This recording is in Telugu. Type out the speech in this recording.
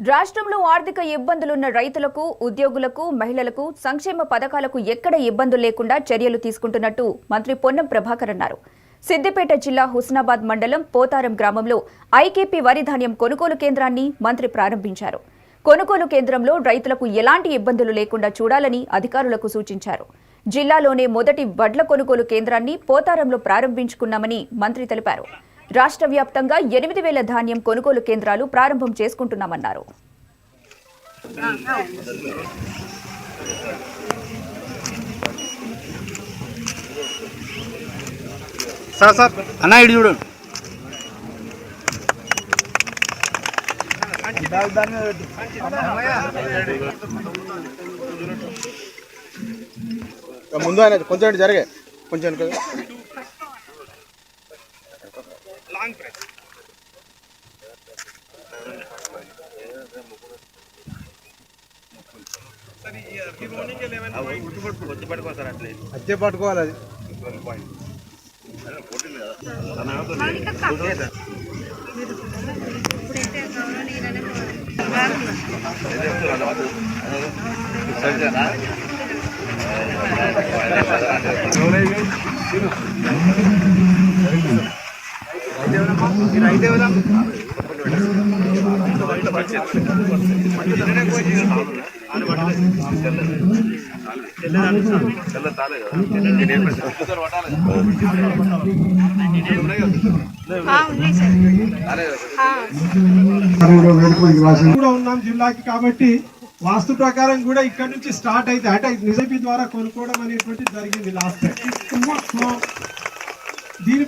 రాష్ట్రంలో ఆర్థిక ఇబ్బందులున్న రైతులకు, ఉద్యోగులకు, మహిళలకు సంక్షేమ పథకాలకు ఎక్కడ ఇబ్బందులు లేకుండా చర్యలు తీసుకుంటున్నట్టు మంత్రి పొన్నం ప్రభాకర్ అన్నారు. సిద్దిపేట జిల్లా హుస్నాబాద్ మండలం పోతారం గ్రామంలో ఐకేపీ వరి ధాన్యం కొనుగోలు కేంద్రాన్ని మంత్రి ప్రారంభించారు. కొనుగోలు కేంద్రంలో రైతులకు ఎలాంటి ఇబ్బందులు లేకుండా చూడాలని అధికారులకు సూచించారు. జిల్లాలోనే మొదటి వడ్ల కొనుగోలు కేంద్రాన్ని పోతారంలో ప్రారంభించుకున్నామని మంత్రి తెలిపారు. రాష్ట్ర వ్యాప్తంగా 8,000 ధాన్యం కొనుగోలు కేంద్రాలు ప్రారంభం చేసుకుంటున్నామన్నారు. సార్ అన్న ఇటు చూడు. ముందు ఆయన కొంచెం జరిగే కొంచెం లాంగ్ ప్రెస్ అచ్చే పట్టుకోవాలి అది ఉన్నాం జిల్లాకి కాబట్టి వాస్తు ప్రకారం కూడా ఇక్కడ నుంచి స్టార్ట్ అయితే అంటే నిజాపీ ద్వారా కొనుక్కోవడం అనేటువంటి జరిగింది లాస్ట్ టైం. దీని